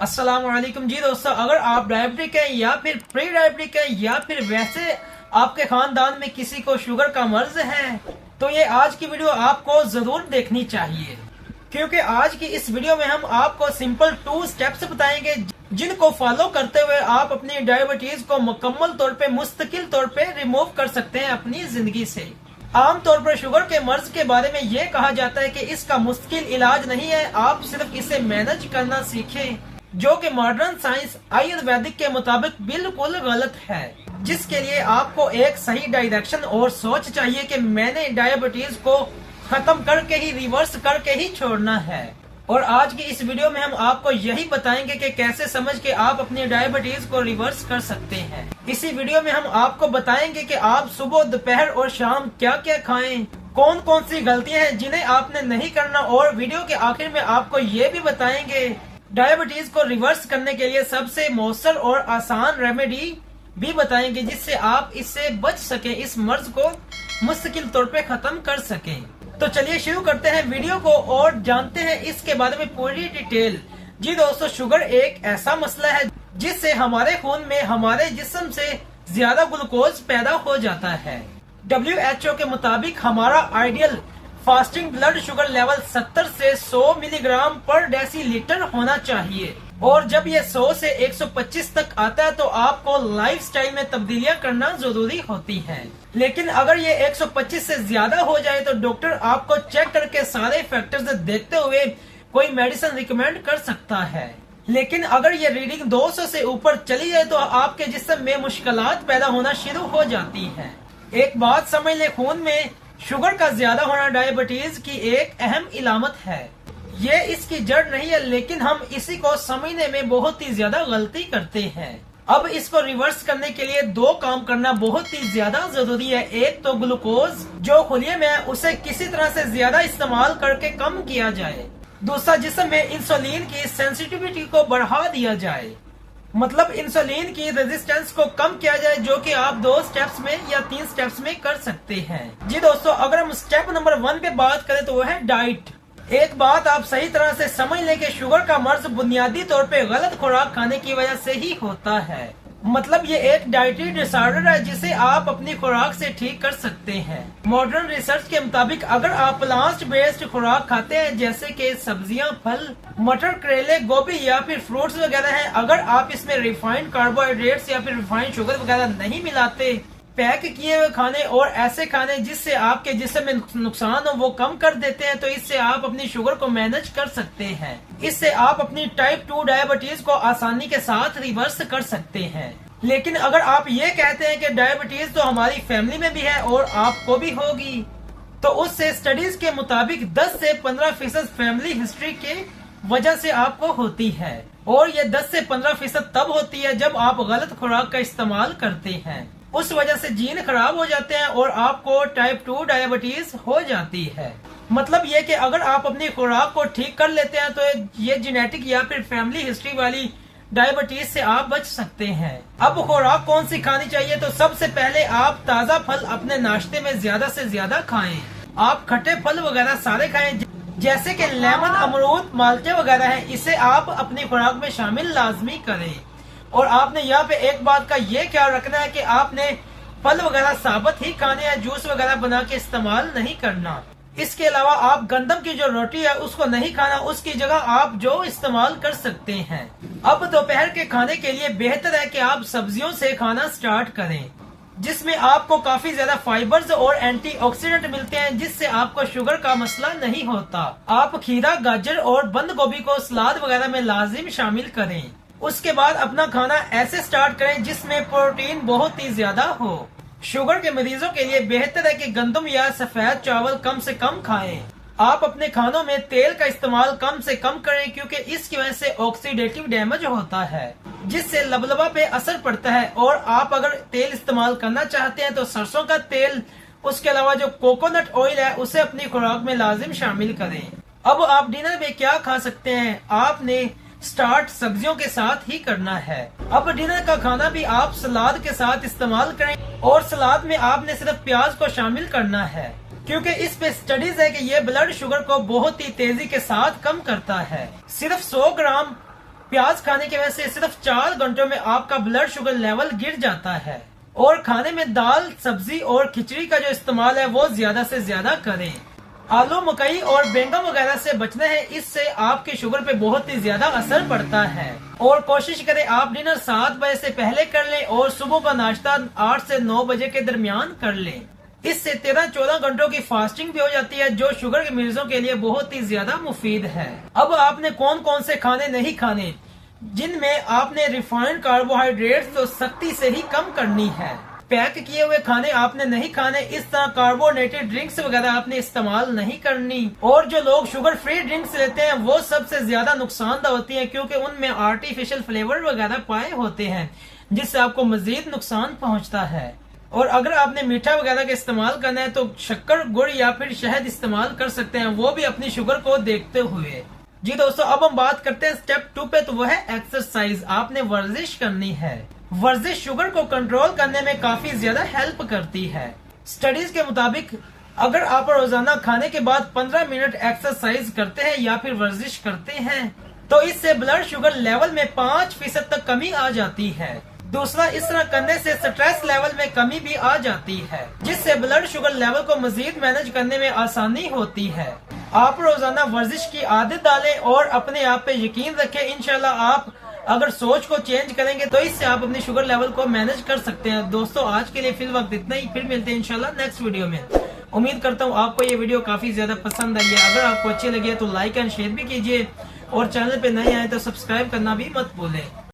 अस्सलामुअलैकुम जी दोस्तों, अगर आप डायबिटिक है या फिर प्री डायबिटिक है या फिर वैसे आपके खानदान में किसी को शुगर का मर्ज है तो ये आज की वीडियो आपको जरूर देखनी चाहिए, क्योंकि आज की इस वीडियो में हम आपको सिंपल 2 स्टेप्स बताएंगे जिनको फॉलो करते हुए आप अपनी डायबिटीज को मुकम्मल तौर पे मुस्तकिल तौर पे रिमूव कर सकते हैं अपनी जिंदगी से। आमतौर पर शुगर के मर्ज के बारे में ये कहा जाता है कि इसका मुश्किल इलाज नहीं है, आप सिर्फ इसे मैनेज करना सीखें, जो कि मॉडर्न साइंस आयुर्वेदिक के मुताबिक बिल्कुल गलत है, जिसके लिए आपको एक सही डायरेक्शन और सोच चाहिए कि मैंने डायबिटीज को खत्म करके ही रिवर्स करके ही छोड़ना है। और आज की इस वीडियो में हम आपको यही बताएंगे कि कैसे समझ के आप अपनी डायबिटीज को रिवर्स कर सकते हैं। इसी वीडियो में हम आपको बताएंगे कि आप सुबह, दोपहर और शाम क्या क्या खाएं, कौन कौन सी गलतियां हैं जिन्हें आपने नहीं करना, और वीडियो के आखिर में आपको ये भी बताएंगे डायबिटीज को रिवर्स करने के लिए सबसे मौसर और आसान रेमेडी भी बताएंगे जिससे आप इससे बच सके, इस मर्ज को मुस्तकिल तौर पे खत्म कर सकें। तो चलिए शुरू करते हैं वीडियो को और जानते हैं इसके बारे में पूरी डिटेल। जी दोस्तों, शुगर एक ऐसा मसला है जिससे हमारे खून में हमारे जिस्म से ज्यादा ग्लूकोज पैदा हो जाता है। WHO के मुताबिक हमारा ideal fasting blood sugar level 70 से 100 मिलीग्राम पर डेसीलीटर होना चाहिए, और जब ये 100 से 125 तक आता है तो आपको लाइफस्टाइल में तब्दीलियां करना जरूरी होती हैं। लेकिन अगर ये 125 से ज्यादा हो जाए तो डॉक्टर आपको चेक करके सारे फैक्टर्स देखते हुए कोई मेडिसिन रिकमेंड कर सकता है। लेकिन अगर ये रीडिंग 200 से ऊपर चली जाए तो आपके जिस्म में मुश्किलात पैदा होना शुरू हो जाती है। एक बात समझ ले, खून में शुगर का ज्यादा होना डायबिटीज की एक अहम इलामत है। ये इसकी जड़ नहीं है, लेकिन हम इसी को समझने में बहुत ही ज्यादा गलती करते हैं। अब इसको रिवर्स करने के लिए 2 काम करना बहुत ही ज्यादा जरूरी है। एक तो ग्लूकोज जो खुले में है उसे किसी तरह से ज्यादा इस्तेमाल करके कम किया जाए। दूसरा, जिस्म में इंसुलिन की सेंसिटिविटी को बढ़ा दिया जाए, मतलब इंसुलिन की रेजिस्टेंस को कम किया जाए, जो कि आप 2 स्टेप्स में या 3 स्टेप्स में कर सकते हैं। जी दोस्तों, अगर हम स्टेप नंबर 1 पे बात करें तो वो है डाइट। एक बात आप सही तरह से समझ लें कि शुगर का मर्ज बुनियादी तौर पे गलत खुराक खाने की वजह से ही होता है। मतलब ये एक डाइटरी डिसऑर्डर है जिसे आप अपनी खुराक से ठीक कर सकते हैं। मॉडर्न रिसर्च के मुताबिक अगर आप प्लांट बेस्ड खुराक खाते हैं जैसे कि सब्जियां, फल, मटर, करेले, गोभी या फिर फ्रूट्स वगैरह हैं, अगर आप इसमें रिफाइंड कार्बोहाइड्रेट्स या फिर रिफाइंड शुगर वगैरह नहीं मिलाते, पैक किए हुए खाने और ऐसे खाने जिससे आपके जिस्म में नुकसान हो वो कम कर देते हैं, तो इससे आप अपनी शुगर को मैनेज कर सकते हैं। इससे आप अपनी टाइप 2 डायबिटीज को आसानी के साथ रिवर्स कर सकते हैं। लेकिन अगर आप ये कहते हैं कि डायबिटीज तो हमारी फैमिली में भी है और आपको भी होगी, तो उससे स्टडीज के मुताबिक 10 से 15% फैमिली हिस्ट्री के वजह से आपको होती है, और ये 10 से 15% तब होती है जब आप गलत खुराक का इस्तेमाल करते हैं। उस वजह से जीन खराब हो जाते हैं और आपको टाइप 2 डायबिटीज हो जाती है। मतलब ये कि अगर आप अपनी खुराक को ठीक कर लेते हैं तो ये जेनेटिक या फिर फैमिली हिस्ट्री वाली डायबिटीज से आप बच सकते हैं। अब खुराक कौन सी खानी चाहिए, तो सबसे पहले आप ताज़ा फल अपने नाश्ते में ज्यादा से ज्यादा खाएं। आप खट्टे फल वगैरह सारे खाएं, जैसे कि लेमन, अमरूद, माल्टे वगैरह है, इसे आप अपनी खुराक में शामिल लाजमी करें। और आपने यहाँ पे एक बात का ये ख्याल रखना है कि आपने फल वगैरह साबुत ही खाने हैं, जूस वगैरह बना के इस्तेमाल नहीं करना। इसके अलावा आप गंदम की जो रोटी है उसको नहीं खाना, उसकी जगह आप जो इस्तेमाल कर सकते हैं। अब दोपहर के खाने के लिए बेहतर है कि आप सब्जियों से खाना स्टार्ट करें, जिसमें आपको काफी ज्यादा फाइबर्स और एंटीऑक्सीडेंट मिलते हैं, जिससे आपको शुगर का मसला नहीं होता। आप खीरा, गाजर और बंद गोभी को सलाद वगैरह में लाजिम शामिल करें। उसके बाद अपना खाना ऐसे स्टार्ट करें जिसमें प्रोटीन बहुत ही ज्यादा हो। शुगर के मरीजों के लिए बेहतर है कि गंदम या सफेद चावल कम से कम खाएं। आप अपने खानों में तेल का इस्तेमाल कम से कम करें, क्योंकि इसकी वजह से ऑक्सीडेटिव डैमेज होता है, जिससे लबलबा पे असर पड़ता है। और आप अगर तेल इस्तेमाल करना चाहते हैं तो सरसों का तेल, उसके अलावा जो कोकोनट ऑयल है उसे अपनी खुराक में लाजिम शामिल करें। अब आप डिनर में क्या खा सकते हैं, आपने स्टार्ट सब्जियों के साथ ही करना है। अब डिनर का खाना भी आप सलाद के साथ इस्तेमाल करें, और सलाद में आपने सिर्फ प्याज को शामिल करना है, क्योंकि इस पे स्टडीज है कि ये ब्लड शुगर को बहुत ही तेजी के साथ कम करता है। सिर्फ 100 ग्राम प्याज खाने की वजह से सिर्फ 4 घंटों में आपका ब्लड शुगर लेवल गिर जाता है। और खाने में दाल, सब्जी और खिचड़ी का जो इस्तेमाल है वो ज्यादा से ज्यादा करें। आलू, मकई और बैंगन वगैरह से बचना है, इससे आपके शुगर पे बहुत ही ज्यादा असर पड़ता है। और कोशिश करें आप डिनर 7 बजे से पहले कर लें और सुबह का नाश्ता 8 से 9 बजे के दरमियान कर लें। इससे 13-14 घंटों की फास्टिंग भी हो जाती है, जो शुगर के मरीजों के लिए बहुत ही ज्यादा मुफीद है। अब आपने कौन कौन से खाने नहीं खाने, जिनमें आपने रिफाइंड कार्बोहाइड्रेट्स तो सख्ती से ही कम करनी है। पैक किए हुए खाने आपने नहीं खाने, इस तरह कार्बोनेटेड ड्रिंक्स वगैरह आपने इस्तेमाल नहीं करनी। और जो लोग शुगर फ्री ड्रिंक्स लेते हैं वो सबसे ज्यादा नुकसानदा होती हैं, क्योंकि उनमें आर्टिफिशियल फ्लेवर वगैरह पाए होते हैं, जिससे आपको मजीद नुकसान पहुंचता है। और अगर आपने मीठा वगैरह का इस्तेमाल करना है तो शक्कर, गुड़ या फिर शहद इस्तेमाल कर सकते हैं, वो भी अपनी शुगर को देखते हुए। जी दोस्तों, अब हम बात करते हैं स्टेप 2 पे, तो वो है एक्सरसाइज। आपने वर्जिश करनी है। वर्जिश शुगर को कंट्रोल करने में काफी ज्यादा हेल्प करती है। स्टडीज के मुताबिक अगर आप रोजाना खाने के बाद 15 मिनट एक्सरसाइज करते हैं या फिर वर्जिश करते हैं तो इससे ब्लड शुगर लेवल में 5% तक कमी आ जाती है। दूसरा, इस तरह करने से स्ट्रेस लेवल में कमी भी आ जाती है, जिससे ब्लड शुगर लेवल को मजीद मैनेज करने में आसानी होती है। आप रोजाना वर्जिश की आदत डालें और अपने आप पे यकीन रखें। इंशाल्लाह आप अगर सोच को चेंज करेंगे तो इससे आप अपनी शुगर लेवल को मैनेज कर सकते हैं। दोस्तों, आज के लिए फिल वक्त इतना ही, फिर मिलते हैं इंशाल्लाह नेक्स्ट वीडियो में। उम्मीद करता हूँ आपको ये वीडियो काफी ज्यादा पसंद आई है। अगर आपको अच्छी लगी है तो लाइक एंड शेयर भी कीजिए और चैनल पे नए आए तो सब्सक्राइब करना भी मत भूलें।